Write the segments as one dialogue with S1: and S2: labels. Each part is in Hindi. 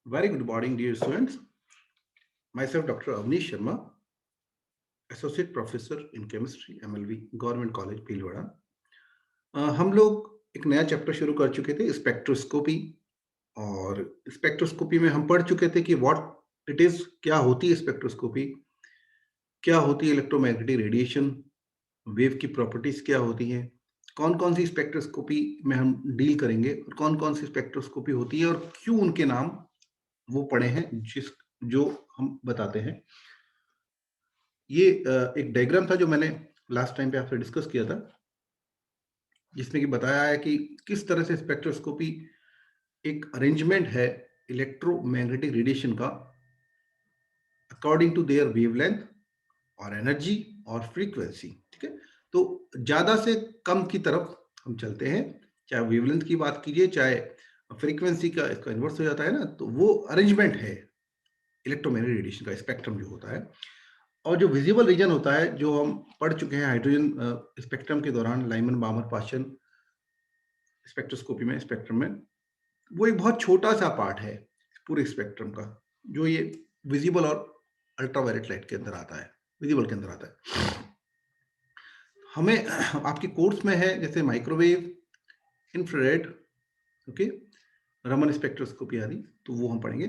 S1: Very good morning, dear students. Myself, Dr. Avnish Sharma, Associate Professor in Chemistry, MLV, Government College, Bhilwara. हम लोग एक नया चैप्टर शुरू कर चुके थे, स्पेक्ट्रोस्कोपी। और स्पेक्ट्रोस्कोपी में हम पढ़ चुके थे कि व्हाट इट इज, क्या होती है स्पेक्ट्रोस्कोपी, क्या होती है इलेक्ट्रोमैग्नेटिक रेडिएशन, वेव की प्रॉपर्टीज क्या होती हैं, कौन कौन सी स्पेक्ट्रोस्कोपी में हम डील करेंगे और कौन कौन सी स्पेक्ट्रोस्कोपी होती है और क्यों उनके नाम वो पड़े हैं जिस जो हम बताते हैं। ये एक डायग्राम था जो मैंने लास्ट टाइम पे आपसे डिस्कस किया था, जिसमें कि बताया है कि किस तरह से स्पेक्ट्रोस्कोपी एक अरेंजमेंट है इलेक्ट्रोमैग्नेटिक रेडिएशन का अकॉर्डिंग टू देयर वेवलेंथ और एनर्जी और फ्रीक्वेंसी। ठीक है, तो ज्यादा से कम की तरफ हम चलते हैं, चाहे वेवलेंथ की बात कीजिए चाहे फ्रीक्वेंसी का इसका इन्वर्स हो जाता है ना, तो वो अरेंजमेंट है इलेक्ट्रोमैग्नेटिक रेडिएशन का स्पेक्ट्रम जो होता है। और जो विजिबल रीजन होता है जो हम पढ़ चुके हैं हाइड्रोजन स्पेक्ट्रम के दौरान, लाइमन बामर पाशन स्पेक्ट्रोस्कोपी में, स्पेक्ट्रम में, वो एक बहुत छोटा सा पार्ट है पूरे स्पेक्ट्रम का, जो ये विजिबल और अल्ट्रावायलेट लाइट के अंदर आता है, विजिबल के अंदर आता है। हमें आपके कोर्स में है जैसे microwave, infrared, okay, Raman spectroscopy आदि, तो वो हम पढ़ेंगे।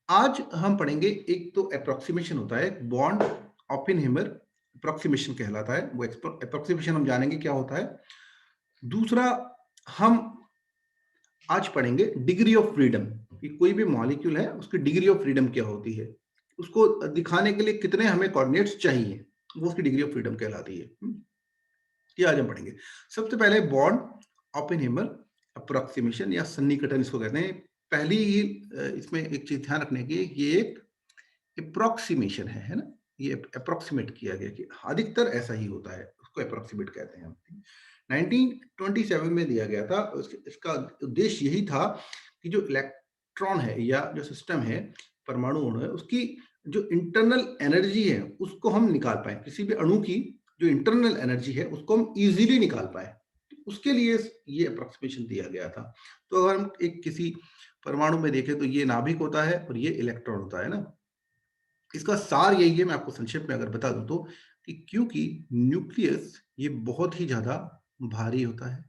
S1: आज हम पढ़ेंगे, एक तो अप्रोक्सीमेशन होता है, बॉन्ड ओपेनहाइमर अप्रोक्सीमेशन कहलाता है, वो अप्रोक्सीमेशन हम जानेंगे क्या होता है। दूसरा, हम आज पढ़ेंगे डिग्री ऑफ फ्रीडम, कि कोई भी मॉलिक्यूल है उसकी डिग्री ऑफ फ्रीडम क्या होती है, उसको दिखाने के लिए कितने हमें कोऑर्डिनेट्स चाहिए, वो उसकी डिग्री ऑफ फ्रीडम कहलाती है। ये आज हम पढ़ेंगे। सबसे पहले बॉन्ड ओपेनहाइमर अप्रोक्सीमेशन या सन्निकटन इसको कहते हैं। पहली ही इसमें एक चीज ध्यान रखने की, ये एक अप्रोक्सीमेशन है ना, ये अप्रोक्सीमेट किया गया कि अधिकतर ऐसा ही होता है, उसको अप्रोक्सीमेट कहते हैं हम। 1927 में दिया गया था। इसका उद्देश्य यही था कि जो इलेक्ट्रॉन है या जो सिस्टम है, परमाणु अणु है, उसकी जो इंटरनल एनर्जी है उसको हम निकाल पाए, किसी भी अणु की जो इंटरनल एनर्जी है उसको हम इजीली निकाल पाए, उसके लिए ये अप्रोक्सीमेशन दिया गया था। तो अगर हम एक किसी परमाणु में देखें तो ये नाभिक होता है और ये इलेक्ट्रॉन होता है ना। इसका सार यही है, मैं आपको संक्षेप में अगर बता दूं तो, कि क्योंकि न्यूक्लियस ये बहुत ही ज्यादा भारी होता है,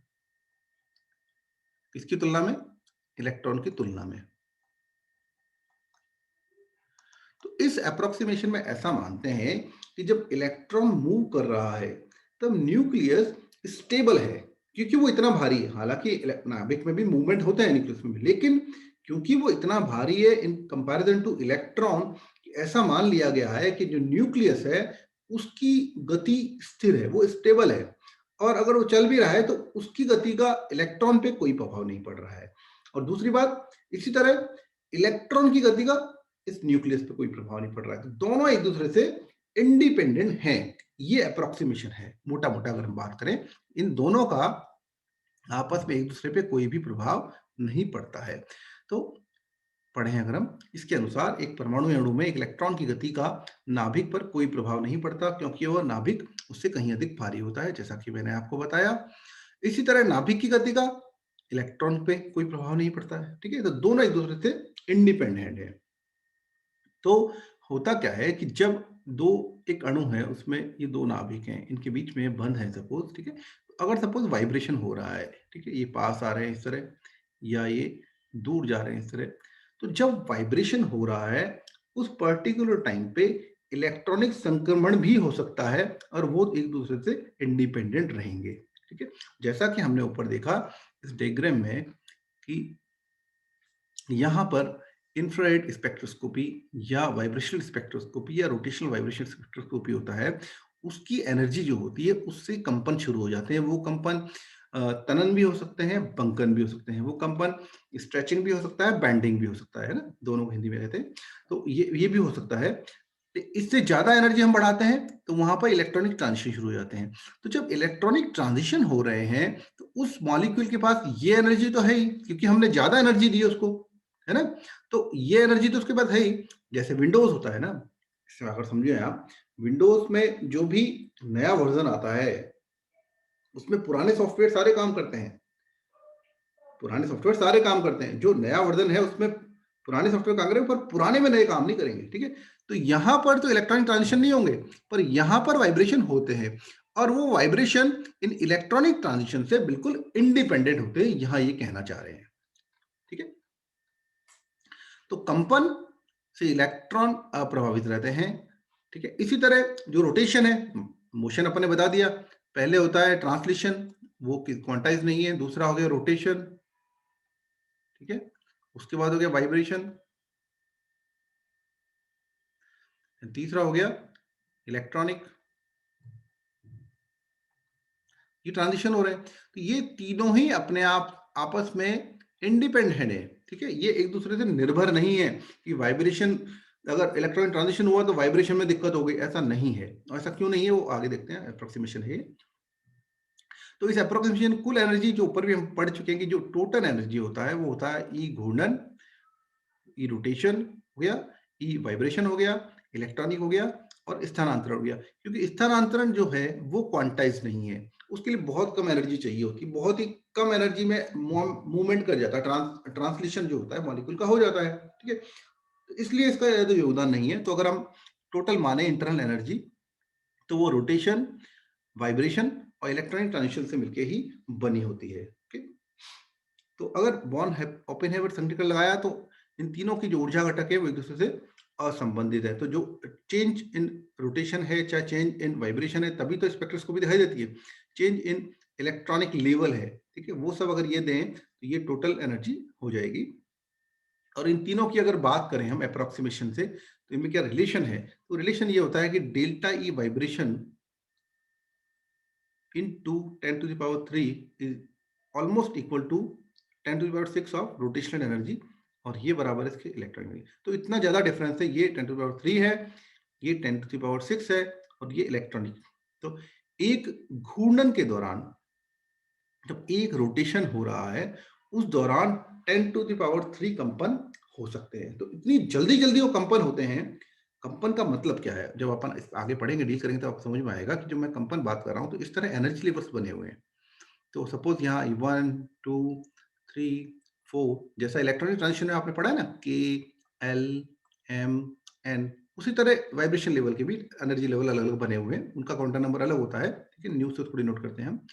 S1: किसकी तुलना में, इलेक्ट्रॉन की तुलना में। तो इस अप्रोक्सीमेशन में ऐसा मानते हैं कि जब इलेक्ट्रॉन मूव कर रहा है तब न्यूक्लियस स्टेबल है, क्योंकि वो इतना भारी है। हालांकि नाभिक में भी मूवमेंट होता है न्यूक्लियस में भी, लेकिन क्योंकि वो इतना भारी है इन कंपैरिजन टू इलेक्ट्रॉन, ऐसा मान लिया गया है कि जो न्यूक्लियस है उसकी गति स्थिर है, वो स्टेबल है, और अगर वो चल भी रहा है तो उसकी गति का इलेक्ट्रॉन पे कोई प्रभाव नहीं पड़ रहा है। और दूसरी बात, इसी तरह इलेक्ट्रॉन की गति का इस न्यूक्लियस पे कोई प्रभाव नहीं पड़ रहा है, तो दोनों एक दूसरे से इंडिपेंडेंट हैं। ये अप्रोक्सीमेशन है, मोटा मोटा अगर हम बात करें, इन दोनों का आपस में एक दूसरे पे कोई भी प्रभाव नहीं पड़ता है। तो पढ़ें अगर हम, इसके अनुसार एक परमाणु अणु में एक इलेक्ट्रॉन की गति का नाभिक पर कोई प्रभाव नहीं पड़ता, क्योंकि वह नाभिक उससे कहीं अधिक भारी होता है, जैसा कि मैंने आपको बताया। इसी तरह नाभिक की गति का इलेक्ट्रॉन पे कोई प्रभाव नहीं पड़ता है। ठीक है, तो दोनों एक दूसरे से इंडिपेंडेंट है। तो होता क्या है कि जब दो, एक अणु है उसमें ये दो नाभिक हैं, इनके बीच में बंध है सपोज, ठीक है, अगर सपोज वाइब्रेशन हो रहा है, ठीक है, ये पास आ रहे हैं इस तरह या ये दूर जा रहे हैं इस तरह, तो जब वाइब्रेशन हो रहा है उस पर्टिकुलर टाइम पे इलेक्ट्रॉनिक संक्रमण भी हो सकता है और वो एक दूसरे से इंडिपेंडेंट रहेंगे। ठीक है, जैसा कि हमने ऊपर देखा इस डायग्राम में कि यहाँ पर इंफ्रारेड स्पेक्ट्रोस्कोपी या वाइब्रेशनल स्पेक्ट्रोस्कोपी या रोटेशनल वाइब्रेशनल स्पेक्ट्रोस्कोपी होता है, उसकी एनर्जी जो होती है उससे कंपन शुरू हो जाते हैं। वो कंपन तनन भी हो सकते हैं, बंकन भी हो सकते हैं, वो कंपन स्ट्रेचिंग भी हो सकता है, बैंडिंग भी हो सकता है ना, दोनों हिंदी में कहते हैं। तो ये भी हो सकता है। इससे ज्यादा एनर्जी हम बढ़ाते हैं तो वहां पर इलेक्ट्रॉनिक ट्रांजिशन शुरू हो जाते हैं। तो जब इलेक्ट्रॉनिक ट्रांजिशन हो रहे हैं तो उस मॉलिक्यूल के पास ये एनर्जी तो है ही, क्योंकि हमने ज्यादा एनर्जी दी उसको, है ना। तो ये एनर्जी तो उसके पास है ही। जैसे विंडोज होता है ना, इसमें अगर समझिए आप, विंडोज में जो भी नया वर्जन आता है उसमें पुराने सॉफ्टवेयर सारे काम करते हैं, पुराने सॉफ्टवेयर सारे काम करते हैं, जो नया वर्जन है उसमें पुराने सॉफ्टवेयर काम करेंगे, पर पुराने में नए काम नहीं करेंगे, ठीक है। तो यहाँ पर तो इलेक्ट्रॉनिक ट्रांजिशन नहीं होंगे, पर यहाँ पर वाइब्रेशन होते हैं, और वो वाइब्रेशन इन इलेक्ट्रॉनिक ट्रांजिशन से बिल्कुल इंडिपेंडेंट होते हैं, यहाँ ये कहना चाह रहे हैं, ठीक है। तो कंपन से इलेक्ट्रॉन प्रभावित रहते हैं, ठीक है। इसी तरह जो रोटेशन है, मोशन अपन ने बता दिया, पहले होता है ट्रांसलेशन, वो क्वांटाइज नहीं है। दूसरा हो गया रोटेशन, ठीक है। उसके बाद हो गया वाइब्रेशन, तीसरा हो गया इलेक्ट्रॉनिक। ये ट्रांजिशन हो रहे हैं, तो ये तीनों ही अपने आप आपस में इंडिपेंडेंट है, ठीक है। ये एक दूसरे से निर्भर नहीं है कि वाइब्रेशन, अगर इलेक्ट्रॉनिक ट्रांजिशन हुआ तो वाइब्रेशन में दिक्कत हो गई, ऐसा नहीं है। ऐसा क्यों नहीं है वो आगे देखते हैं, अप्रोक्सीमेशन है। तो इस अप्रोक्सीमेशन कुल एनर्जी जो ऊपर भी हम पढ़ चुके हैं कि जो टोटल एनर्जी होता है वो होता है ई घूर्णन, ई रोटेशन हो गया, ई वाइब्रेशन हो गया, इलेक्ट्रॉनिक हो गया, और स्थानांतरण हो गया। क्योंकि स्थानांतरण जो है वो क्वांटाइज नहीं है, उसके लिए बहुत कम एनर्जी चाहिए होती है, बहुत ही कम एनर्जी में मूवमेंट कर जाता है, ट्रांसलेशन जो होता है मॉलिक्यूल का हो जाता है, ठीक है। तो इसलिए इसका ज्यादा योगदान नहीं है। तो अगर हम टोटल माने इंटरनल एनर्जी, तो वो रोटेशन, वाइब्रेशन और इलेक्ट्रॉनिक ट्रांजिशन से मिलकर ही बनी होती है, ठीक। तो अगर बॉर्न ओपेनहाइमर समीकरण लगाया तो इन तीनों की जो ऊर्जा घटक है वो एक दूसरे से असंबंधित है। तो जो चेंज इन रोटेशन है, चाहे चेंज इन वाइब्रेशन है, तभी तो स्पेक्ट्रोस्कोपी दिखाई देती है। चेंज इन इलेक्ट्रॉनिक लेवल है, ठीक है, वो सब अगर ये दें तो ये टोटल एनर्जी हो जाएगी। और इन तीनों की अगर बात करें हम अप्रोक्सीमेशन से, तो इनमें क्या रिलेशन है? तो रिलेशन ये होता है कि delta E vibration into 10 to the power 3 is almost equal to 10 to the power 6 of rotational energy, और ये बराबर है इसके इलेक्ट्रॉनिक एनर्जी। तो इतना ज्यादा डिफरेंस है, ये 10 to the power 3 है, ये 10 to the power 6 है, और ये इलेक्ट्रॉनिक। तो एक घूर्णन के दौरान जब एक रोटेशन हो रहा है, उस दौरान 10 to the power 3 कंपन हो सकते हैं। तो इतनी जल्दी जल्दी वो कंपन होते हैं। कंपन का मतलब क्या है, जब अपन आगे पढ़ेंगे, डील करेंगे, तो आपको समझ में आएगा कि जब मैं कंपन बात कर रहा हूं तो इस तरह एनर्जी लेवल्स बने हुए हैं। तो सपोज यहाँ 1 2 3 4, जैसा इलेक्ट्रॉनिक ट्रांजिशन में आपने पढ़ा है ना, के एल एम एन, उसी तरह वाइब्रेशन लेवल के भी एनर्जी लेवल अलग अलग बने हुए हैं, उनका काउंटर नंबर अलग होता है, ठीक है। न्यूज से थोड़ी नोट करते हैं हम।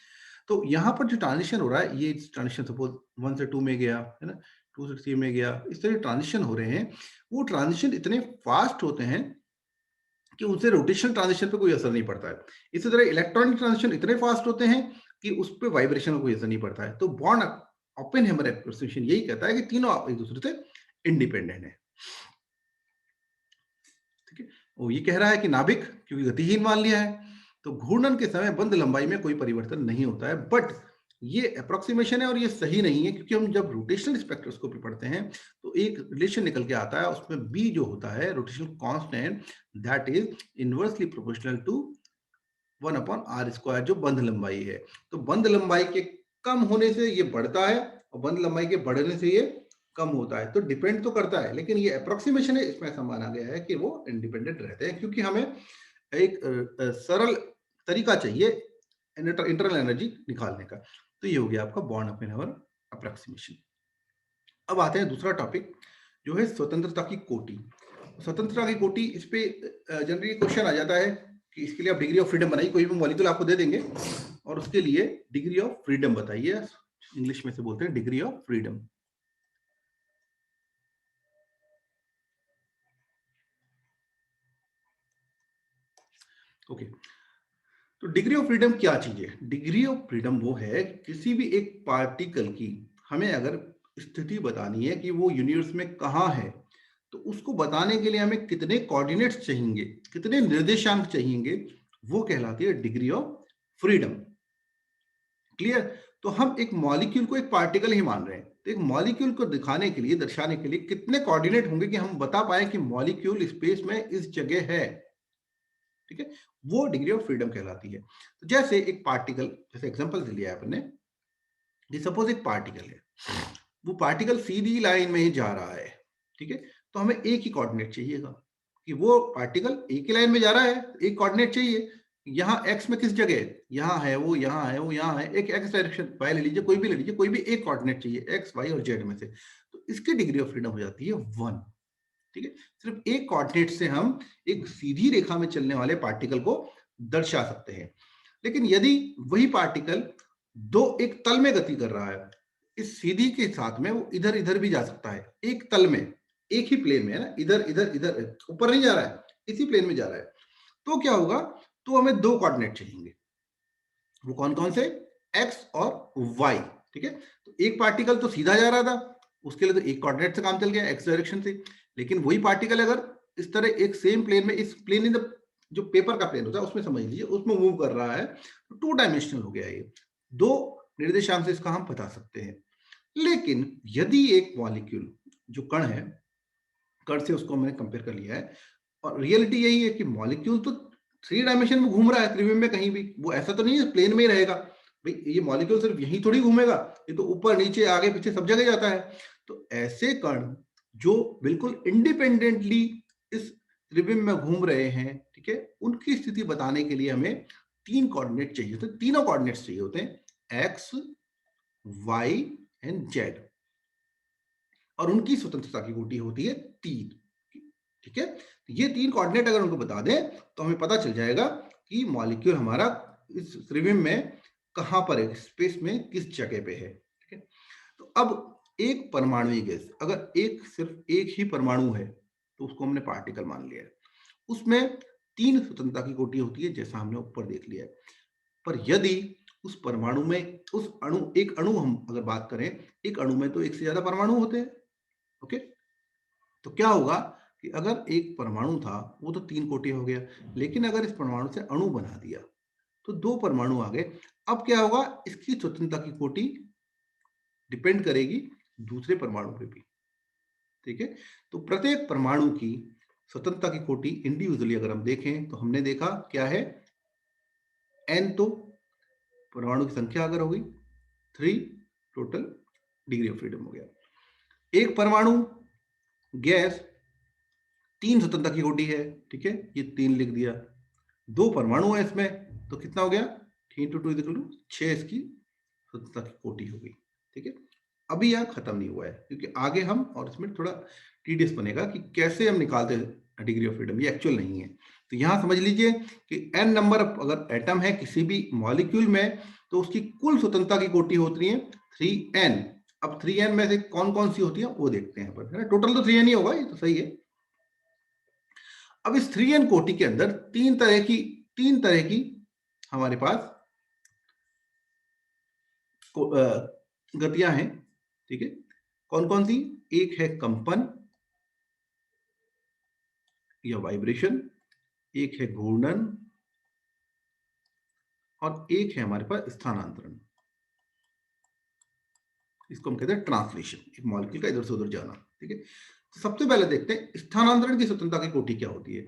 S1: तो यहाँ पर जो ट्रांजिशन हो रहा है, ये ट्रांजिशन सपोज 1 से 2 में गया है ना, 2 से 3 में गया, इस तरह ट्रांजिशन हो रहे हैं। वो ट्रांजिशन इतने फास्ट होते हैं कि उनसे रोटेशनल ट्रांजिशन पे कोई असर नहीं पड़ता है। इसी तरह इलेक्ट्रॉनिक ट्रांजिशन इतने फास्ट होते हैं कि उस पे वाइब्रेशन का कोई असर नहीं पड़ता है। तो बॉर्न ओपेनहाइमर एप्रोक्सीमेशन यही कहता है कि तीनों एक दूसरे से इंडिपेंडेंट है, ठीक है। वो ये कह रहा है कि नाभिक क्योंकि गतिहीन मान लिया है, तो घूर्णन के समय बंध लंबाई में कोई परिवर्तन नहीं होता है। बट ये अप्रोक्सीमेशन है और ये सही नहीं है, क्योंकि हम जब रोटेशनल स्पेक्ट्रोस्कोपी पढ़ते हैं तो एक रिलेशन निकल के आता है, उसमें बी जो होता है rotational constant, that is inversely proportional to 1/r², जो बंध लंबाई है। तो बंध लंबाई के कम होने से ये बढ़ता है, और बंध लंबाई के बढ़ने से ये कम होता है। तो डिपेंड तो करता है, लेकिन ये अप्रोक्सीमेशन है, इसमें ऐसा माना गया है कि वो इंडिपेंडेंट रहते हैं, क्योंकि हमें एक सरल तरीका चाहिए इंटरनल एनर्जी निकालने का। तो ये हो गया आपका बॉर्न ओपेनहाइमर अप्रोक्सीमेशन। अब आते हैं दूसरा टॉपिक, जो है स्वतंत्रता की कोटि। स्वतंत्रता की कोटि, इस पे जनरली क्वेश्चन आ जाता है कि इसके लिए आप डिग्री ऑफ फ्रीडम बनाइए, कोई भी मॉलिक्यूल आपको दे देंगे और उसके लिए डिग्री ऑफ फ्रीडम बताइए। इंग्लिश में से बोलते हैं डिग्री ऑफ फ्रीडम। ओके, तो डिग्री ऑफ फ्रीडम क्या चीज है? डिग्री ऑफ फ्रीडम वो है किसी भी एक पार्टिकल की हमें अगर स्थिति बतानी है कि वो यूनिवर्स में कहाँ है, तो उसको बताने के लिए हमें कितने कोऑर्डिनेट्स चाहिए, कितने निर्देशांक चाहिए, वो कहलाती है डिग्री ऑफ फ्रीडम। क्लियर? तो हम एक मॉलिक्यूल को एक पार्टिकल ही मान रहे हैं, तो एक मॉलिक्यूल को दिखाने के लिए, दर्शाने के लिए कितने कोऑर्डिनेट होंगे कि हम बता पाए कि मॉलिक्यूल स्पेस में इस जगह है, ठीक है, वो डिग्री ऑफ फ्रीडम कहलाती है। तो जैसे एक पार्टिकल, जैसे एग्जांपल लिया है आपने, सपोज एक पार्टिकल है, वो पार्टिकल सीधी लाइन में ही जा रहा है, ठीक है, तो हमें एक ही कोऑर्डिनेट चाहिएगा कि वो पार्टिकल एक ही लाइन में जा रहा है, एक कोऑर्डिनेट चाहिए। यहाँ x में किस जगह है, यहाँ है वो, यहाँ है वो, यहाँ है, एक x डायरेक्शन y ले लीजिए, कोई भी ले लीजिए, कोई भी एक कोऑर्डिनेट चाहिए x y और z में से, तो इसकी डिग्री ऑफ फ्रीडम हो जाती है 1। ठीक है, सिर्फ एक कोऑर्डिनेट से हम एक सीधी रेखा में चलने वाले पार्टिकल को दर्शा सकते हैं। लेकिन यदि वही पार्टिकल दो एक तल में गति कर रहा है, इस सीधी के साथ में वो इधर इधर भी जा सकता है, एक तल में, एक ही प्लेन में है ना, इधर इधर इधर, ऊपर नहीं जा रहा है, इसी प्लेन में जा रहा है, तो क्या होगा, तो हमें दो कोऑर्डिनेट चाहिए। वो कौन कौन से, एक्स और वाई। ठीक है, तो एक पार्टिकल तो सीधा जा रहा था, उसके लिए तो एक कोऑर्डिनेट से काम चल गया, एक्स डायरेक्शन से। लेकिन वही पार्टिकल अगर इस तरह एक सेम प्लेन में, इस प्लेन इन द जो पेपर का प्लेन होता है उसमें समझ लीजिए, उसमें मूव कर रहा है, तो 2 डायमेंशनल हो गया ये, दो निर्देशांक से इसका हम बता सकते हैं। लेकिन यदि एक मॉलिक्यूल जो कण है, कण से उसको मैंने कंपेयर कर लिया है, और रियलिटी यही है कि मॉलिक्यूल तो 3 डायमेंशन में घूम रहा है, त्रिविम में कहीं भी, वो ऐसा तो नहीं है प्लेन में ही रहेगा भाई, ये मॉलिक्यूल सिर्फ यहीं थोड़ी घूमेगा, ये तो ऊपर नीचे आगे पीछे सब जगह जाता है। तो ऐसे कण जो बिल्कुल इंडिपेंडेंटली इस त्रिविम में घूम रहे हैं, ठीक है, उनकी स्थिति बताने के लिए हमें 3 कोऑर्डिनेट चाहिए होते हैं, तीनों कोऑर्डिनेट्स चाहिए होते हैं, एक्स वाई एंड जेड, और उनकी स्वतंत्रता की कोटि होती है 3। ठीक है, ये 3 कोऑर्डिनेट अगर उनको बता दें तो हमें पता चल जाएगा कि मॉलिक्यूल हमारा इस त्रिविम में कहां पर है, स्पेस में किस जगह पे है। ठीक है, तो अब एक परमाणु गैस, अगर एक सिर्फ एक ही परमाणु है तो उसको हमने पार्टिकल मान लिया है, उसमें 3 स्वतंत्रता की कोटि होती है, जैसा हमने ऊपर देख लिया है। पर यदि उस परमाणु में, उस अणु, एक अणु हम अगर बात करें, एक अणु में तो एक से ज्यादा परमाणु होते हैं। ओके, तो क्या होगा कि अगर एक परमाणु था वो तो 3 कोटि हो गया, लेकिन अगर इस परमाणु से अणु बना दिया तो 2 परमाणु आ गए। अब क्या होगा, इसकी स्वतंत्रता की कोटि डिपेंड करेगी दूसरे परमाणु पे भी। ठीक है, तो प्रत्येक परमाणु की स्वतंत्रता की कोटि इंडिविजुअली अगर हम देखें तो हमने देखा क्या है, n तो परमाणु की संख्या अगर होगी, 3 टोटल डिग्री ऑफ फ्रीडम हो गया। एक परमाणु गैस, 3 स्वतंत्रता की कोटि है, ठीक है, ये 3 लिख दिया। 2 परमाणु है इसमें, तो कितना हो गया, 3 × 2 = 6 इसकी स्वतंत्रता की कोटि हो गई। ठीक है, अभी यह खत्म नहीं हुआ है, क्योंकि आगे हम, और इसमें थोड़ा टीडियस बनेगा कि कैसे हम निकालते हैं डिग्री ऑफ फ्रीडम, ये एक्चुअल नहीं है। तो यहां समझ लीजिए कि n नंबर अगर एटम है किसी भी मॉलिक्यूल में, तो उसकी कुल स्वतंत्रता की कोटि होती है 3n। अब 3n में से कौन कौन सी होती है वो देखते हैं पर, है ना, टोटल तो 3n ही होगा, ये तो सही है। अब इस 3n कोटि के अंदर तीन तरह की हमारे पास गतियां हैं। ठीक है, कौन कौन सी, एक है कंपन या वाइब्रेशन, एक है घूर्णन, और एक है हमारे पास स्थानांतरण। इसको हम कहते हैं ट्रांसलेशन, एक मॉलिक्यूल का इधर से उधर जाना। ठीक है, तो सबसे पहले देखते हैं स्थानांतरण की स्वतंत्रता की कोटि क्या होती है।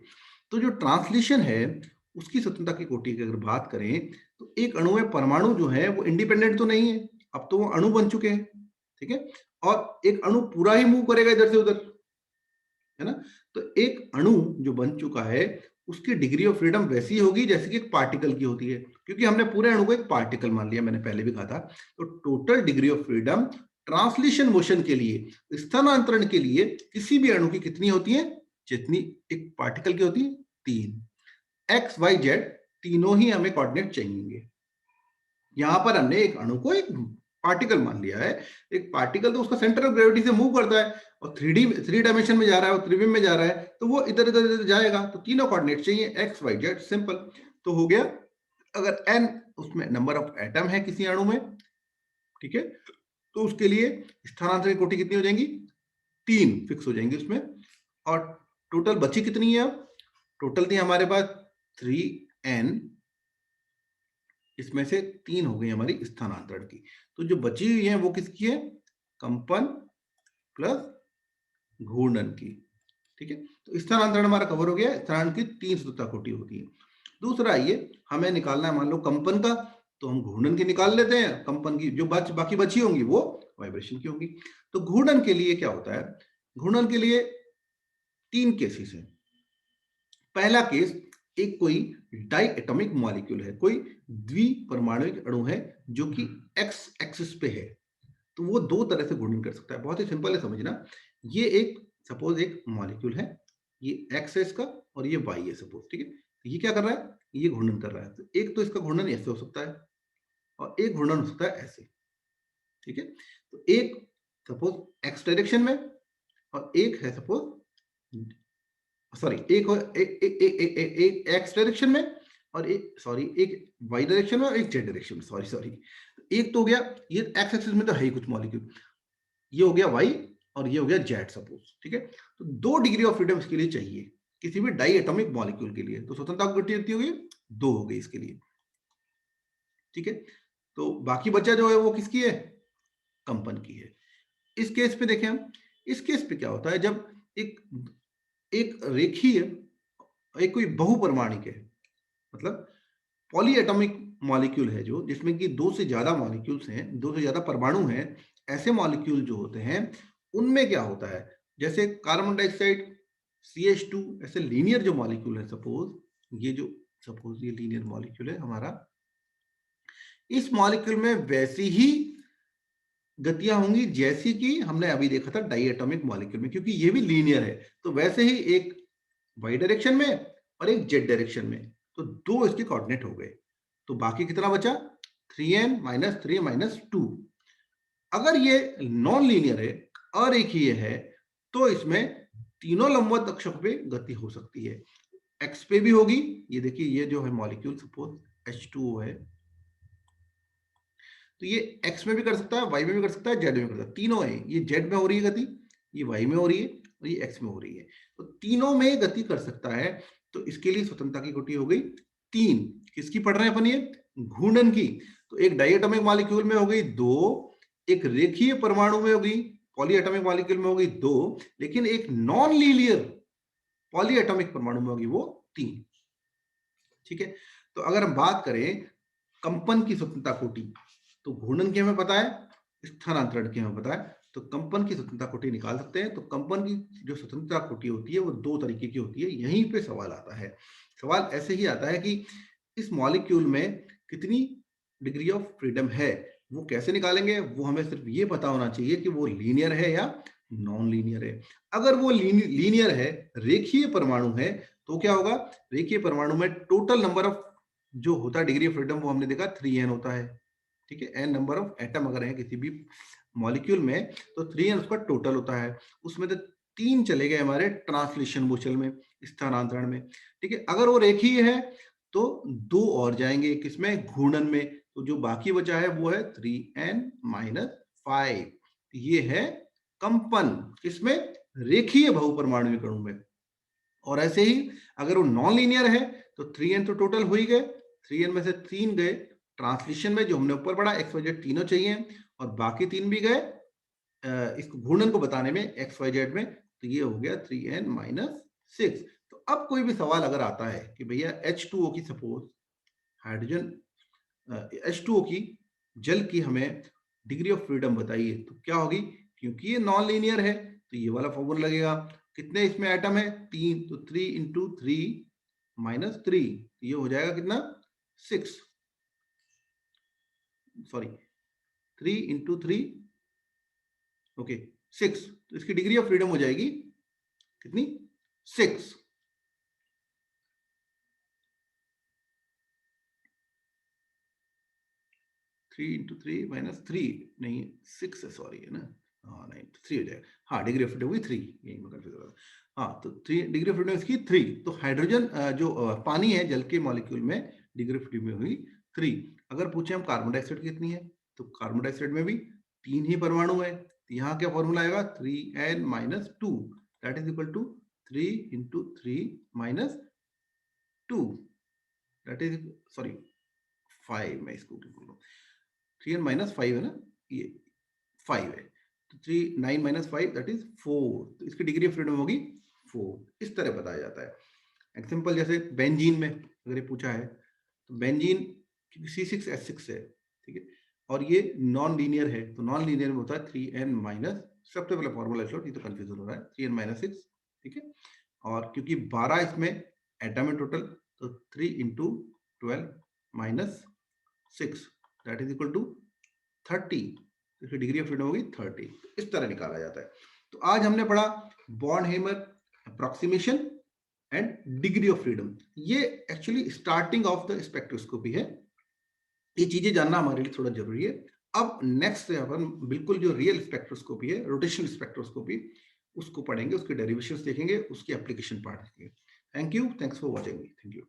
S1: तो जो ट्रांसलेशन है उसकी स्वतंत्रता की कोटि की अगर बात करें, तो एक अणु में परमाणु जो है वो इंडिपेंडेंट तो नहीं है, अब तो वो अणु बन चुके हैं। ठीक है, और एक अणु पूरा ही मूव करेगा इधर से उधर, है ना। तो एक अणु जो बन चुका है उसकी डिग्री ऑफ फ्रीडम वैसी होगी जैसे कि एक पार्टिकल की होती है, क्योंकि हमने पूरे अणु को एक पार्टिकल मान लिया, मैंने पहले भी कहा था। तो total degree of freedom translation motion के लिए, स्थानांतरण के लिए किसी भी अणु की कितनी होती है, जितनी एक पार्टिकल की होती है, 3। एक्स वाई जेड तीनों ही हमें कोऑर्डिनेट चाहिए। यहां पर हमने एक अणु को एक पार्टिकल मान लिया है। एक पार्टिकल तो उसका सेंटर ऑफ ग्रेविटी से मूव करता है, और 3 डायमेंशन में जा रहा है, और त्रिविम में जा रहा है, तो वो इधर इधर इधर जाएगा, तो तीनों कोऑर्डिनेट चाहिए, एक्स वाई जेड, सिंपल। तो हो गया, अगर n उसमें नंबर ऑफ एटम है किसी अणु में, ठीक है, तो उसके लिए स्थानांतरण की कोटि कितनी हो जाएंगी, 3 फिक्स हो जाएंगी उसमें। और टोटल बची कितनी है, अब टोटल थी हमारे पास 3n, इसमें से 3 हो गई हमारी स्थानांतरण की। तो जो बची हुई है वो किसकी है, कंपन प्लस घूर्णन की। ठीक है, तो स्थानांतरण हमारा कवर हो गया, स्थानांतरण की 3 स्वतंत्रता कोटि होती है। दूसरा ये हमें निकालना है मान लो कंपन का, तो हम घूर्णन की निकाल लेते हैं, कंपन की जो बाकी बची होंगी वो वाइब्रेशन की होंगी। तो घूर्णन के लिए क्या होता है, घूर्णन के लिए 3 केसेस हैं। पहला केस, एक कोई डाई एटॉमिक मॉलिक्यूल है, कोई द्विपरमाणुक अणु है जो कि एक्स एक्सिस पे है, तो वो दो तरह से घूर्णन कर सकता है। बहुत ही सिंपल है समझना। ये एक सपोज एक मॉलिक्यूल है, ये एक्स है इसका और ये वाई है सपोज, ठीक है। तो ये क्या कर रहा है, ये घूर्णन कर रहा है। तो एक तो इसका घूर्णन ऐसे हो सकता है और एक घूर्णन हो सकता है ऐसे, ठीक है। तो एक सपोज एक्स डायरेक्शन में और एक है सपोज, सॉरी एक एक एक्स डायरेक्शन में और एक सॉरी एक वाई डायरेक्शन में और एक जेड डायरेक्शन में, सॉरी सॉरी। एक तो हो गया, ये एक्स एक्सिस में तो है ही कुछ मॉलिक्यूल, ये हो गया वाई और ये हो गया जेड सपोज, ठीक है। तो 2 डिग्री ऑफ फ्रीडम इसके लिए चाहिए किसी भी डाई एटॉमिक मॉलिक्यूल के लिए। तो स्वतंत्रता कितनी होती होगी, 2 हो गई इसके लिए, ठीक है। तो बाकी बचा जो है वो किसकी है, कंपन की है। इस केस पे देखें हम, इस केस पे क्या होता है जब एक एक रेखीय, एक कोई बहुपरमाणिक है, मतलब पॉली एटॉमिक मॉलिक्यूल है जो, जिसमें कि 2 से ज्यादा मॉलिक्यूल्स हैं, 2 से ज्यादा परमाणु हैं, ऐसे मॉलिक्यूल जो होते हैं उनमें क्या होता है, जैसे कार्बन डाइऑक्साइड CH2, ऐसे लीनियर जो मॉलिक्यूल है सपोज, ये जो सपोज ये लीनियर मॉलिक्यूल है हमारा, इस मॉलिक्यूल में वैसी ही गतियां होंगी जैसी कि हमने अभी देखा था डाई एटॉमिक मॉलिक्यूल में, क्योंकि ये भी लीनियर है। तो वैसे ही एक वाई डायरेक्शन में और एक जेड डायरेक्शन में, तो 2 इसके कोऑर्डिनेट हो गए। तो बाकी कितना बचा, 3n माइनस 3 माइनस 2। अगर ये नॉन लीनियर है, अरेखीय है, तो इसमें तीनों लंबवत अक्षों पे गति हो सकती है। एक्स पे भी होगी, ये देखिए ये जो है मॉलिक्यूल सपोज H2O है, तो ये एक्स में भी कर सकता है, वाई में भी कर सकता है, जेड में भी कर सकता है, तीनों है। ये जेड में हो रही है गति, ये वाई में हो रही है और ये एक्स में हो रही है, तो तीनों में गति कर सकता है। तो इसके लिए स्वतंत्रता की कोटि हो गई 3। किसकी पढ़ रहे हैं अपन, ये घूर्णन की। तो एक डाइएटॉमिक मॉलिक्यूल में हो गई 2, एक रेखीय परमाणु में हो गई, पॉलीएटॉमिक मॉलिक्यूल में हो गई 2, लेकिन एक नॉन लीनियर पॉलीएटॉमिक परमाणु में होगी वो 3, ठीक है। तो अगर हम बात करें कंपन की स्वतंत्रता कोटि, तो घूर्णन की हमें पता है, स्थानांतरण की हमें पता है, तो कंपन की स्वतंत्रता कोटि निकाल सकते हैं। तो कंपन की जो स्वतंत्रता कोटि होती है वो 2 तरीके की होती है। यहीं पे सवाल आता है, सवाल ऐसे ही आता है कि इस मॉलिक्यूल में कितनी डिग्री ऑफ फ्रीडम है, वो कैसे निकालेंगे। वो हमें सिर्फ ये पता होना चाहिए कि वो लीनियर है या नॉन लीनियर है। अगर वो लीनियर है, रेखीय परमाणु है, तो क्या होगा, रेखीय परमाणु में टोटल नंबर ऑफ जो होता है डिग्री ऑफ फ्रीडम, वो हमने देखा 3n होता है, ठीक है। n नंबर ऑफ एटम अगर है किसी भी मॉलिक्यूल में, तो 3n उसका टोटल होता है। उसमें तो 3 चले गए हमारे ट्रांसलेशन मोशन में, स्थानांतरण में, ठीक है। अगर वो रेखीय है तो 2 और जाएंगे किसमें, घूर्णन में। तो जो बाकी बचा है वो है 3n माइनस 5। ये है कंपन, किसमें, रेखीय बहुपरमाणुक अणु में। और ऐसे ही अगर वो नॉन लीनियर है तो 3n तो टोटल हो ही गए, 3n में से 3 गए ट्रांसलेशन में, जो हमने ऊपर पढ़ा एक्स वाई जेड तीनों चाहिए, और बाकी 3 भी गए इसको घूर्णन को बताने में एक्स वाई जेड में। तो ये हो गया 3n माइनस 6। तो अब कोई भी सवाल अगर आता है कि भैया H2O की सपोज हाइड्रोजन H2O की जल की हमें डिग्री ऑफ फ्रीडम बताइए, तो क्या होगी, क्योंकि ये नॉन लीनियर है तो ये वाला फॉर्मूला लगेगा। कितने इसमें एटम है, 3, तो 3 इंटू 3 माइनस 3, ये हो जाएगा कितना, 6, सॉरी 3 इंटू 3, ओके 6। तो इसकी डिग्री ऑफ फ्रीडम हो जाएगी कितनी, 6। 3 इंटू 3 माइनस 3, नहीं 6 है, सॉरी है ना, हाँ नहीं 3 हो जाएगा। हाँ डिग्री ऑफ फ्रीडम हुई 3, यही मैं कंफ्यूज हो रहा था। हाँ तो 3 डिग्री ऑफ फ्रीडम इसकी 3। तो हाइड्रोजन जो पानी है जल के मॉलिक्यूल में, डिग्री ऑफ फ्रीडम हुई 3। अगर पूछे हम कार्बन डाइऑक्साइड कितनी है, तो कार्बन डाइऑक्साइड में भी 3 ही परमाणु है। तो यहाँ क्या फॉर्मूला आएगा, 3n minus 2, that is equal to 3 into 3 minus 2, that is sorry 5, मैं इसको क्या बोल रहा हूँ, 3n माइनस 5 है ना, ये 5 है। तो 3 9 माइनस 5 दैट इज 4। तो इसकी डिग्री ऑफ फ्रीडम होगी 4। इस तरह बताया जाता है। एग्जाम्पल जैसे बेंजीन में अगर ये पूछा है, तो बेंजीन C6H6 है, ठीक है, और ये नॉन लीनियर है। तो नॉन लीनियर में होता है 3n माइनस, सबसे पहले फॉर्मूला ये तो कंफ्यूजन हो रहा है, 3n माइनस 6, ठीक है। और क्योंकि 12 इसमें एटम है total, So 3 into 12 minus 6 that is equal to 30. इसकी डिग्री ऑफ फ्रीडम होगी 30. इस तरह निकाला जाता है. तो आज हमने पढ़ा Born Oppenheimer approximation and degree of freedom. ये actually starting of the spectroscopy है. ये चीजें जानना हमारे लिए थोड़ा जरूरी है. अब नेक्स्ट अपन बिल्कुल जो रियल स्पेक्ट्रोस्कोपी है, रोटेशनल स्पेक्ट्रोस्कोपी, उसको पढ़ेंगे, उसके डेरिवेशंस देखेंगे, उसकी एप्लीकेशन पार्ट देखेंगे. Thank you. Thanks for watching me. Thank you.